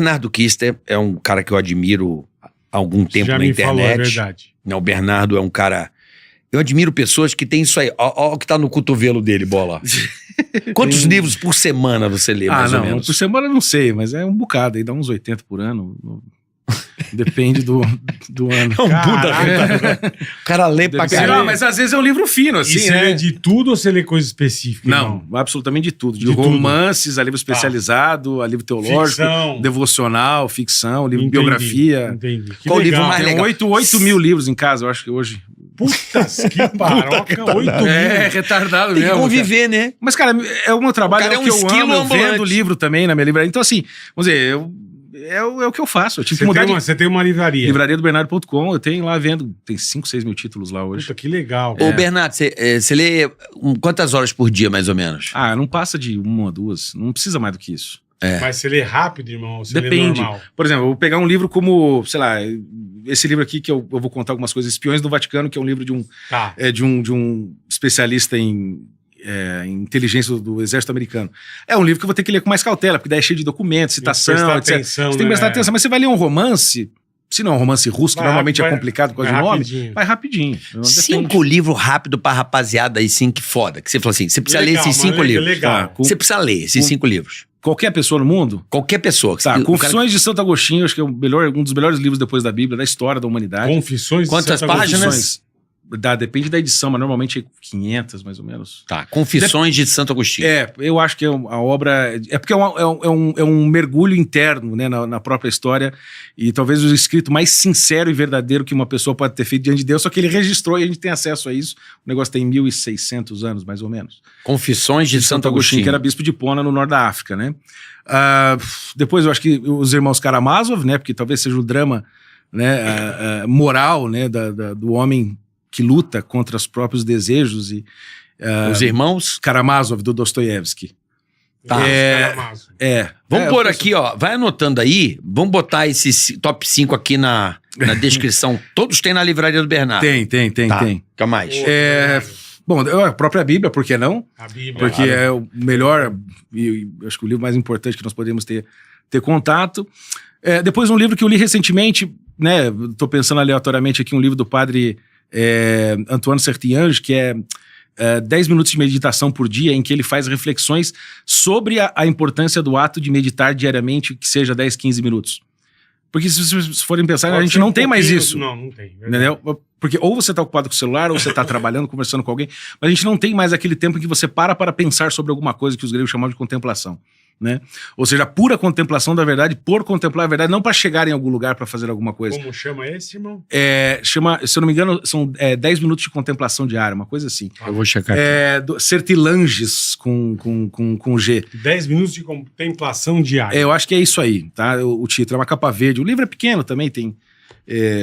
Bernardo Kister é um cara que eu admiro há algum tempo na internet. Falou, é verdade. Não, o Bernardo é um cara... Eu admiro pessoas que têm isso aí. Ó o que tá no cotovelo dele, Bola. Quantos livros por semana você lê, mais ou menos? Por semana eu não sei, mas é um bocado. Aí dá uns 80 por ano. Depende do ano. É um Buda. O cara lê pra caramba. Mas às vezes é um livro fino, assim, e você lê de tudo ou você lê coisa específica? Não, absolutamente de tudo. De tudo. romances, a livro especializado, a livro teológico, Ficção. Devocional, ficção, livro Entendi, biografia. Entendi. Que Qual legal. livro mais Tem legal? 8 mil livros em casa, eu acho que hoje. Putas que paroca, 8 mil. É, retardado Tem que mesmo. conviver, né? Mas, cara, é o meu trabalho, O cara é o é que um eu esquilo amo, eu ambulante. vendo livro também na minha livraria. Então, assim, vamos dizer, é o que eu faço. Eu tive que mudar de Você tem uma livraria. livraria do Bernardo.com, eu tenho lá vendo, tem 5, 6 mil títulos lá hoje. Puta, que legal. Ô, Bernardo, você lê quantas horas por dia, mais ou menos? Não passa de 1 ou 2, não precisa mais do que isso. Mas você lê rápido, irmão? Você lê Depende. normal? Por exemplo, eu vou pegar um livro como, sei lá, esse livro aqui que eu vou contar algumas coisas, Espiões do Vaticano, que é um livro de um, Tá. de um especialista em inteligência do exército americano. É um livro que eu vou ter que ler com mais cautela, porque daí é cheio de documentos, citação, prestar etc. atenção, Você tem que prestar atenção, mas você vai ler um romance, se não é um romance russo, que Vai normalmente rápido, é complicado por causa vai do nome, rapidinho. vai rapidinho. Depende. 5 livros rápido pra rapaziada aí, sim, que foda. Que você falou assim, você precisa ler esses 5 livros. Legal. Tá, Você precisa ler esses 5 livros. Qualquer pessoa no mundo? Qualquer pessoa. Que Tá, o Confissões de Santo Agostinho, acho que é um dos melhores livros depois da Bíblia, da história da humanidade. Confissões de Quantas Santo Agostinho. páginas? Depende da edição, mas normalmente é 500, mais ou menos. Tá, Confissões de Santo Agostinho. Eu acho que a obra... É porque é um mergulho interno, né, na própria história, e talvez o escrito mais sincero e verdadeiro que uma pessoa pode ter feito diante de Deus, só que ele registrou e a gente tem acesso a isso. O negócio tem 1.600 anos, mais ou menos. Confissões de Santo Agostinho. Que era bispo de Hipona, no norte da África, né? Depois eu acho que os irmãos Karamazov, né, porque talvez seja o drama, né, moral, né, do homem que luta contra os próprios desejos e Os irmãos. Karamazov, do Dostoiévski. Tá. Vamos pôr aqui, ó. Vai anotando aí. Vamos botar esse top 5 aqui na descrição. Todos têm na livraria do Bernardo. Tem. Tá. Que mais? Bom, a própria Bíblia, por que não? A Bíblia. Porque é o melhor, e acho que o livro mais importante que nós podemos ter contato. Depois um livro que eu li recentemente, né? Estou pensando aleatoriamente aqui, um livro do padre Antoine Sertiange, que é 10 minutos de meditação por dia, em que ele faz reflexões sobre a importância do ato de meditar diariamente, que seja 10, 15 minutos. Porque se vocês forem pensar, a gente não tem mais isso. Não tem. Entendeu? Porque ou você está ocupado com o celular, ou você está trabalhando, conversando com alguém, mas a gente não tem mais aquele tempo em que você para pensar sobre alguma coisa que os gregos chamavam de contemplação. Né? Ou seja, a pura contemplação da verdade, por contemplar a verdade, não para chegar em algum lugar para fazer alguma coisa. Como chama esse, irmão? Se eu não me engano, são 10 minutos de contemplação diária, uma coisa assim. Eu vou checar aqui. Sertilanges com G. 10 minutos de contemplação diária. Eu acho que é isso aí, tá? O título é uma capa verde. O livro é pequeno também, tem,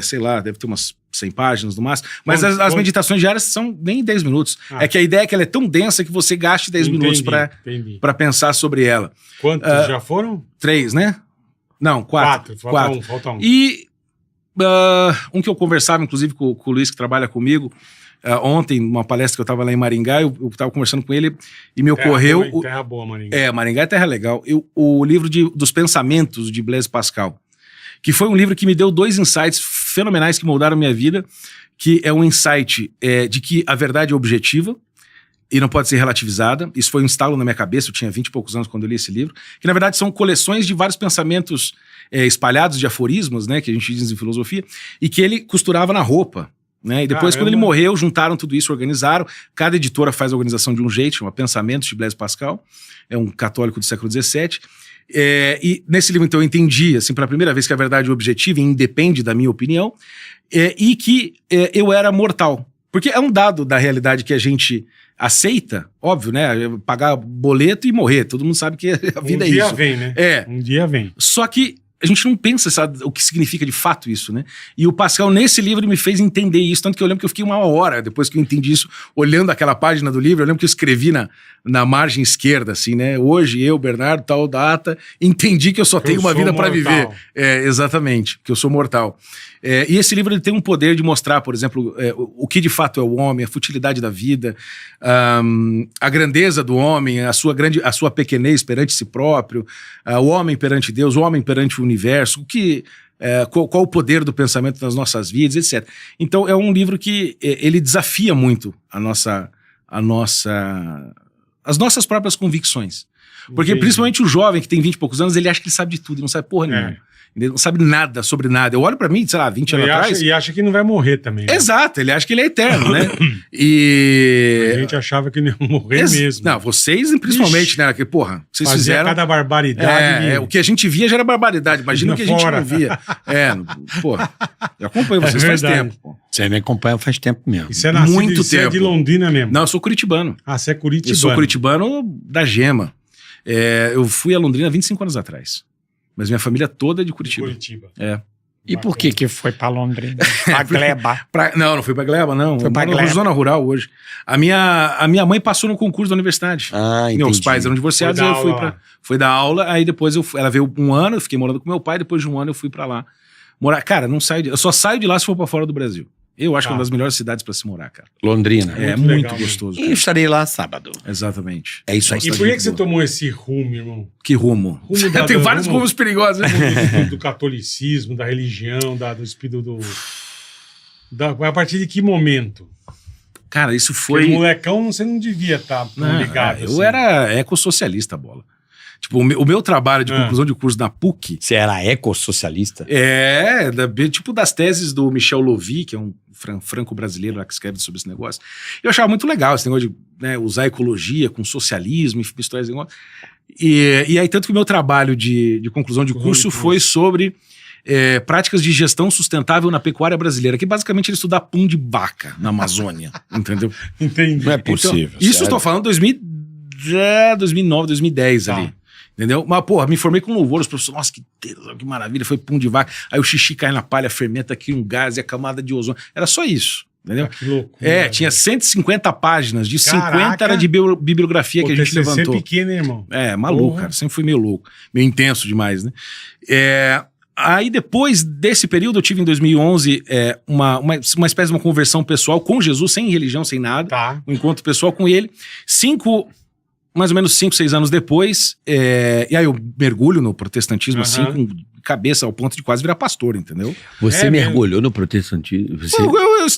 sei lá, deve ter umas 100 páginas no máximo. Mas as meditações diárias são nem 10 minutos. É que a ideia é que ela é tão densa que você gaste 10 minutos para pensar sobre ela. Quantos já foram? 3, né? Não, 4. Falta um. E um que eu conversava, inclusive, com o Luiz, que trabalha comigo, ontem, numa palestra que eu estava lá em Maringá, eu estava conversando com ele e me ocorreu... Terra boa, Maringá. Maringá é terra legal. O livro dos pensamentos de Blaise Pascal, que foi um livro que me deu 2 insights fenomenais que moldaram minha vida, que é um insight de que a verdade é objetiva e não pode ser relativizada. Isso foi um estalo na minha cabeça, eu tinha 20 e poucos anos quando eu li esse livro, que na verdade são coleções de vários pensamentos espalhados, de aforismos, né, que a gente diz em filosofia, e que ele costurava na roupa. Né? E depois, quando ele morreu, juntaram tudo isso, organizaram. Cada editora faz a organização de um jeito, chama Pensamentos de Blaise Pascal, é um católico do século XVII. E nesse livro, então, eu entendi, assim, pela primeira vez, que a verdade é objetiva e independe da minha opinião, e que eu era mortal. Porque é um dado da realidade que a gente aceita, óbvio, né? Pagar boleto e morrer, todo mundo sabe que a vida é isso. Um dia vem, né? Um dia vem. Só que a gente não pensa, sabe, o que significa de fato isso, né? E o Pascal, nesse livro, me fez entender isso, tanto que eu lembro que eu fiquei uma hora, depois que eu entendi isso, olhando aquela página do livro, eu lembro que eu escrevi na margem esquerda, assim, né? Hoje, eu, Bernardo, tal data, entendi que eu só tenho uma vida para viver. Exatamente, que eu sou mortal. E esse livro ele tem um poder de mostrar, por exemplo, o que de fato é o homem, a futilidade da vida, a grandeza do homem, a sua pequenez perante si próprio, o homem perante Deus, o homem perante o universo, qual o poder do pensamento nas nossas vidas, etc. Então é um livro que ele desafia muito as nossas próprias convicções. Porque principalmente o jovem que tem 20 e poucos anos, ele acha que ele sabe de tudo, ele não sabe porra nenhuma. Ele não sabe nada sobre nada. Eu olho pra mim, sei lá, 20 anos atrás... E acha que não vai morrer também. Né? Exato, ele acha que ele é eterno, né? E... A gente achava que não ia morrer mesmo. Não, vocês principalmente, né? Que, porra, vocês fazia fizeram... cada barbaridade. O que a gente via já era barbaridade. Imagina o que a gente não via. Porra, eu acompanho vocês faz tempo. Pô. Você me acompanha faz tempo mesmo. E você é nascido Muito você tempo. É de Londrina mesmo? Não, eu sou curitibano. Ah, você é curitibano. Eu sou curitibano da Gema. Eu fui a Londrina 25 anos atrás. Mas minha família toda é de Curitiba. E por que foi pra Londrina? Pra Gleba? Não fui pra Gleba, não. Foi pra Gleba. Na zona rural hoje. A minha mãe passou no concurso da universidade. Entendi. Meus pais eram divorciados, fui dar aula, aí depois ela veio um ano, eu fiquei morando com meu pai, depois de um ano eu fui pra lá morar. Cara, eu só saio de lá se for pra fora do Brasil. Eu acho que é uma das melhores cidades pra se morar, cara. Londrina. É muito gostoso. E eu estarei lá sábado. Exatamente. É isso aí. E por que você tomou esse rumo, irmão? Que rumo? Tem vários rumos perigosos. Do catolicismo, da religião, do espírito a partir de que momento? Cara, isso foi... Porque molecão você não devia estar ligado. Eu era ecossocialista, bola. Tipo, o meu trabalho de conclusão de curso na PUC... Você era ecossocialista? Tipo das teses do Michel Lovy, que é um franco-brasileiro lá que escreve sobre esse negócio. Eu achava muito legal esse negócio de usar ecologia com socialismo e misturar esse negócio. E aí, tanto que o meu trabalho de conclusão de curso foi sobre práticas de gestão sustentável na pecuária brasileira, que basicamente era estudar pum de vaca na Amazônia, entendeu? Entendi. Não é possível. Então, isso eu estou falando 2009, 2010 ali. Entendeu? Mas, porra, me formei com louvor, os professores, nossa, que maravilha, foi pum de vaca. Aí o xixi cai na palha, fermenta aqui um gás e a camada de ozônio. Era só isso, entendeu? Que louco. Tinha 150 páginas, de 50 era de bibliografia que a gente levantou. Você é pequeno, hein, irmão? Maluco, cara, sempre fui meio louco, meio intenso demais, né? Aí depois desse período eu tive em 2011 uma espécie de uma conversão pessoal com Jesus, sem religião, sem nada. Um encontro pessoal com ele. Mais ou menos 5, 6 anos depois, e aí eu mergulho no protestantismo, assim, com cabeça ao ponto de quase virar pastor, entendeu? Você mergulhou no protestantismo?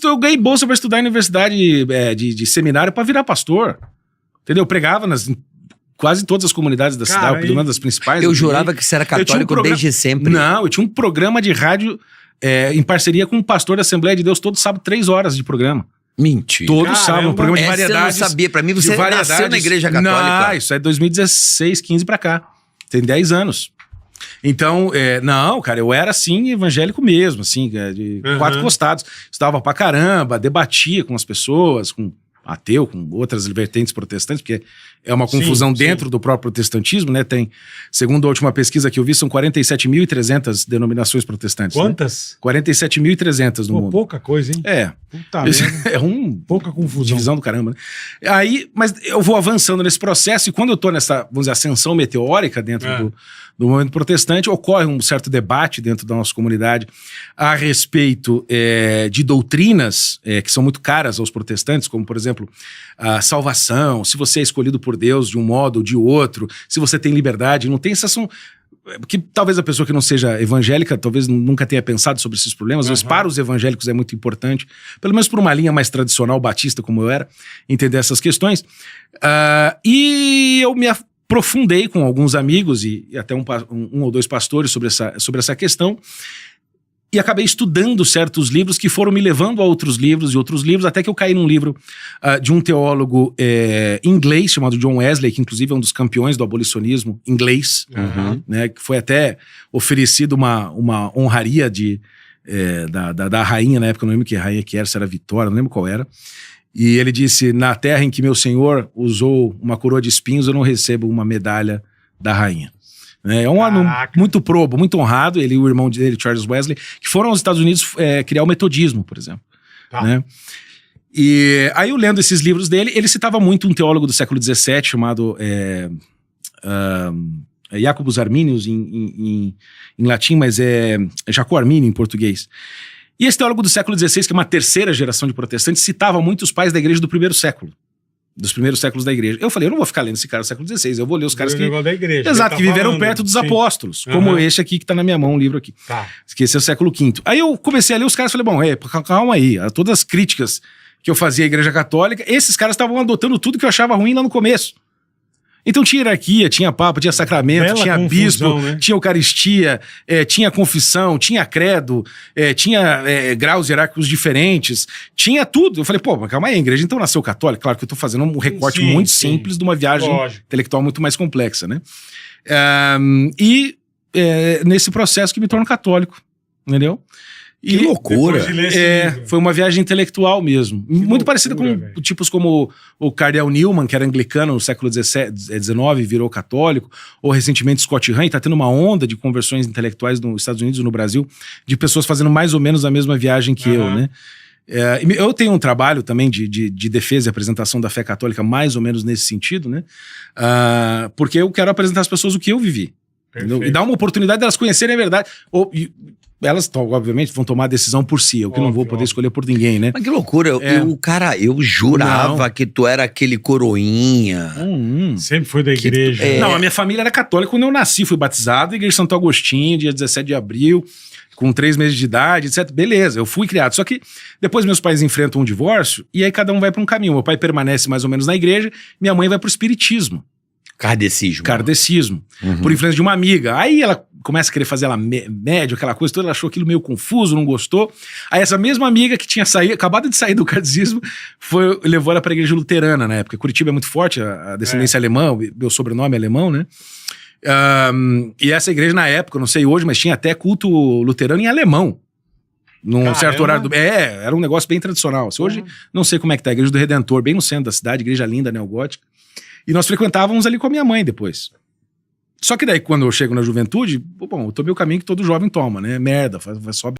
Eu ganhei bolsa para estudar em universidade de seminário para virar pastor, entendeu? Eu pregava quase todas as comunidades da cidade, pelo menos das principais. Eu jurava que você era católico desde sempre. Não, eu tinha um programa de rádio em parceria com um pastor da Assembleia de Deus, todo sábado 3 horas de programa. Mentira. Todos sábado, um programa de variedades. Você não sabia, pra mim você nasceu na igreja católica. Não, isso é 2016, 15 pra cá. Tem 10 anos. Então, não, cara, eu era assim, evangélico mesmo, assim, de 4 costados. Estudava pra caramba, debatia com as pessoas, com ateu, com outras vertentes protestantes, porque é uma confusão dentro do próprio protestantismo, né? Tem, segundo a última pesquisa que eu vi, são 47.300 denominações protestantes. Quantas? Né? 47.300 no mundo. Pouca coisa, hein? Puta merda. Pouca confusão. Divisão do caramba, né? Aí, mas eu vou avançando nesse processo e quando eu tô nessa, vamos dizer, ascensão meteórica dentro do movimento protestante, ocorre um certo debate dentro da nossa comunidade a respeito de doutrinas que são muito caras aos protestantes, como, por exemplo, a salvação, se você é escolhido por Deus de um modo ou de outro, se você tem liberdade, não tem, essas são... Porque talvez a pessoa que não seja evangélica talvez nunca tenha pensado sobre esses problemas, mas para os evangélicos é muito importante, pelo menos por uma linha mais tradicional batista como eu era, entender essas questões. E eu me aprofundei com alguns amigos e até um ou dois pastores sobre essa questão e acabei estudando certos livros que foram me levando a outros livros, até que eu caí num livro de um teólogo inglês chamado John Wesley, que inclusive é um dos campeões do abolicionismo inglês, né, que foi até oferecido uma honraria da rainha, na época eu não lembro que rainha que era, se era Vitória, não lembro qual era, e ele disse, na terra em que meu senhor usou uma coroa de espinhos, eu não recebo uma medalha da rainha. É um aluno Caraca. muito probo, muito honrado, ele e o irmão dele, Charles Wesley, que foram aos Estados Unidos criar o metodismo, por exemplo. Tá. Né? E aí eu lendo esses livros dele, ele citava muito um teólogo do século XVII chamado Jacobus Arminius em latim, mas é Jacó Armínio em português. E esse teólogo do século XVI, que é uma terceira geração de protestantes, citava muito os pais da igreja do primeiro século. Dos primeiros séculos da igreja. Eu falei, eu não vou ficar lendo esse cara do século XVI, eu vou ler os caras que... Da igreja, Exato, que viveram falando, perto dos sim. apóstolos, como esse aqui que tá na minha mão, um livro aqui. Tá. Que esse é o século V. Aí eu comecei a ler os caras e falei, bom, calma aí, todas as críticas que eu fazia à igreja católica, esses caras estavam adotando tudo que eu achava ruim lá no começo. Então tinha hierarquia, tinha papa, tinha sacramento, Bela tinha confusão, bispo, né? tinha eucaristia, tinha confissão, tinha credo, tinha graus hierárquicos diferentes, tinha tudo. Eu falei, pô, mas calma aí, a igreja então nasceu católica? Claro que eu tô fazendo um recorte Sim, muito sim. simples de uma viagem Lógico. intelectual muito mais complexa, né? Nesse processo que me torno católico, entendeu? Que loucura. Depois de ler esse livro. Foi uma viagem intelectual mesmo. Muito loucura, parecida com velho. tipos como o Cardeal Newman, que era anglicano no século XIX e virou católico, ou recentemente Scott Hahn, está tendo uma onda de conversões intelectuais nos Estados Unidos e no Brasil, de pessoas fazendo mais ou menos a mesma viagem que eu, né? Eu tenho um trabalho também de defesa e apresentação da fé católica mais ou menos nesse sentido, né? Porque eu quero apresentar às pessoas o que eu vivi. Entendeu? E dar uma oportunidade delas conhecerem a verdade. Elas, obviamente, vão tomar a decisão por si. Eu que não vou poder escolher por ninguém, né? Mas que loucura. Eu jurava Não. que tu era aquele coroinha. Sempre foi da igreja. Não, a minha família era católica. Quando eu nasci, fui batizado na igreja de Santo Agostinho, dia 17 de abril, com 3 meses de idade, etc. Beleza, eu fui criado. Só que depois meus pais enfrentam um divórcio e aí cada um vai para um caminho. Meu pai permanece mais ou menos na igreja, minha mãe vai para o espiritismo. Kardecismo. Por influência de uma amiga. Aí ela começa a querer fazer ela médio, aquela coisa toda, ela achou aquilo meio confuso, não gostou. Aí essa mesma amiga que tinha acabado de sair do kardecismo, levou ela para a igreja luterana na época. Curitiba é muito forte, a descendência alemã, meu sobrenome é alemão, né? E essa igreja na época, não sei hoje, mas tinha até culto luterano em alemão. Num certo horário. Era um negócio bem tradicional. Hoje, não sei como é que tá, a igreja do Redentor, bem no centro da cidade, igreja linda, neogótica. E nós frequentávamos ali com a minha mãe depois. Só que daí, quando eu chego na juventude, bom, eu tomei o caminho que todo jovem toma, né? Merda, sobe